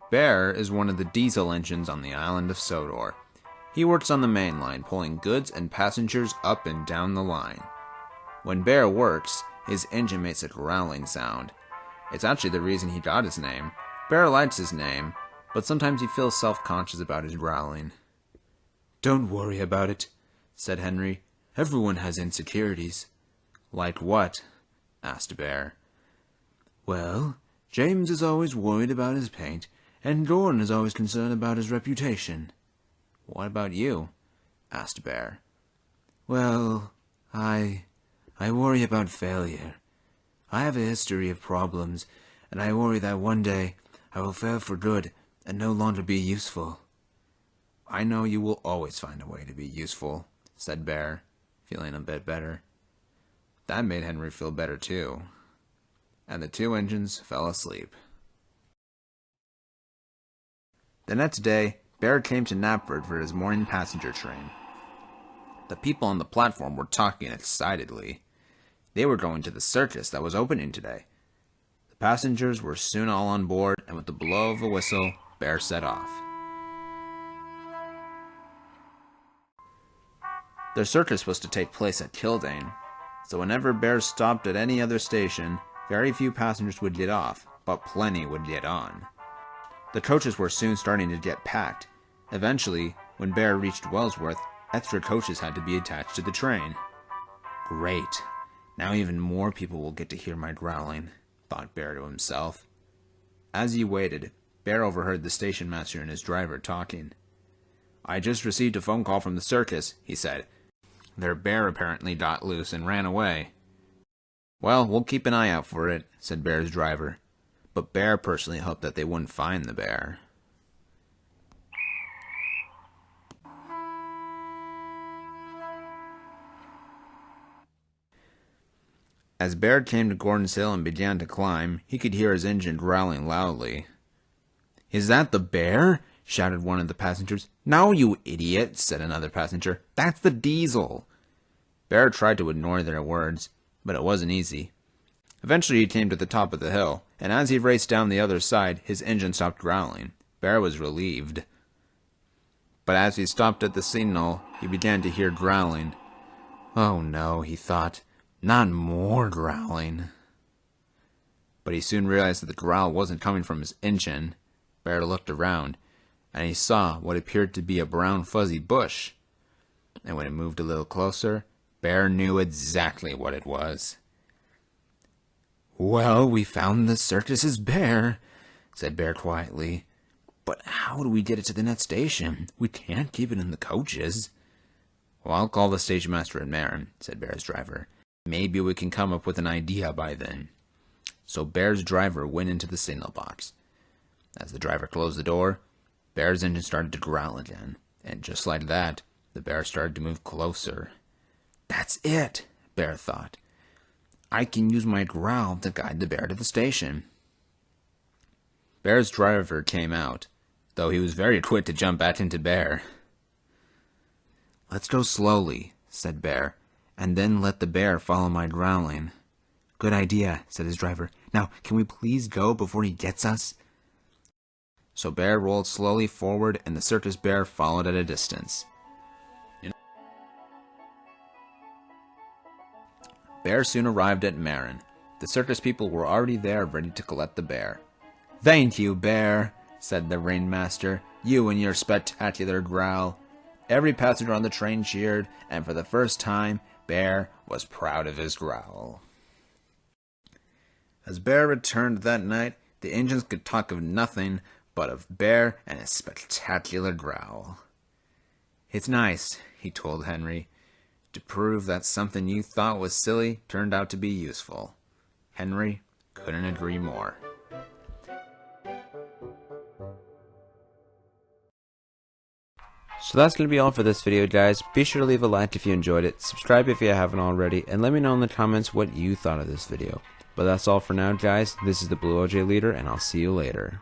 Bear is one of the diesel engines on the island of Sodor. He works on the main line, pulling goods and passengers up and down the line. When Bear works, his engine makes a growling sound. It's actually the reason he got his name. Bear likes his name, but sometimes he feels self-conscious about his growling. "Don't worry about it," said Henry. "Everyone has insecurities." "Like what?" asked Bear. "Well, James is always worried about his paint, and Gordon is always concerned about his reputation." "What about you?" asked Bear. "Well, I worry about failure. I have a history of problems, and I worry that one day I will fail for good and no longer be useful." "I know you will always find a way to be useful," said Bear, feeling a bit better. That made Henry feel better too, and the two engines fell asleep. The next day, Bear came to Knapford for his morning passenger train. The people on the platform were talking excitedly. They were going to the circus that was opening today. The passengers were soon all on board, and with the blow of a whistle, Bear set off. The circus was to take place at Kildane, so whenever Bear stopped at any other station, very few passengers would get off, but plenty would get on. The coaches were soon starting to get packed. Eventually, when Bear reached Wellsworth, extra coaches had to be attached to the train. "Great. Now even more people will get to hear my growling," thought Bear to himself. As he waited, Bear overheard the station master and his driver talking. "I just received a phone call from the circus," he said. "Their bear apparently got loose and ran away." "Well, we'll keep an eye out for it," said Bear's driver. But Bear personally hoped that they wouldn't find the bear. As Bear came to Gordon's Hill and began to climb, he could hear his engine growling loudly. "Is that the bear?" shouted one of the passengers. "No, you idiot," said another passenger. "That's the diesel." Bear tried to ignore their words, but it wasn't easy. Eventually he came to the top of the hill, and as he raced down the other side, his engine stopped growling. Bear was relieved. But as he stopped at the signal, he began to hear growling. "Oh no," he thought, "not more growling." But he soon realized that the growl wasn't coming from his engine. Bear looked around, and he saw what appeared to be a brown fuzzy bush. And when it moved a little closer, Bear knew exactly what it was. "Well, we found the circus's bear," said Bear quietly. "But how do we get it to the next station? We can't keep it in the coaches." "Well, I'll call the station master at Marin," said Bear's driver. "Maybe we can come up with an idea by then." So Bear's driver went into the signal box. As the driver closed the door, Bear's engine started to growl again, and just like that, the bear started to move closer. "That's it," Bear thought. "I can use my growl to guide the bear to the station." Bear's driver came out, though he was very quick to jump back into Bear. "Let's go slowly," said Bear, "and then let the bear follow my growling." "Good idea," said his driver. "Now, can we please go before he gets us?" So Bear rolled slowly forward, and the circus bear followed at a distance. Bear soon arrived at Marin. The circus people were already there, ready to collect the bear. "Thank you, Bear," said the ringmaster. "You and your spectacular growl." Every passenger on the train cheered, and for the first time, Bear was proud of his growl. As Bear returned that night, the engines could talk of nothing but of Bear and his spectacular growl. "It's nice," he told Henry, "to prove that something you thought was silly turned out to be useful." Henry couldn't agree more. So that's going to be all for this video, guys. Be sure to leave a like if you enjoyed it, subscribe if you haven't already, and let me know in the comments what you thought of this video. But that's all for now, guys. This is the Blue OJ Leader, and I'll see you later.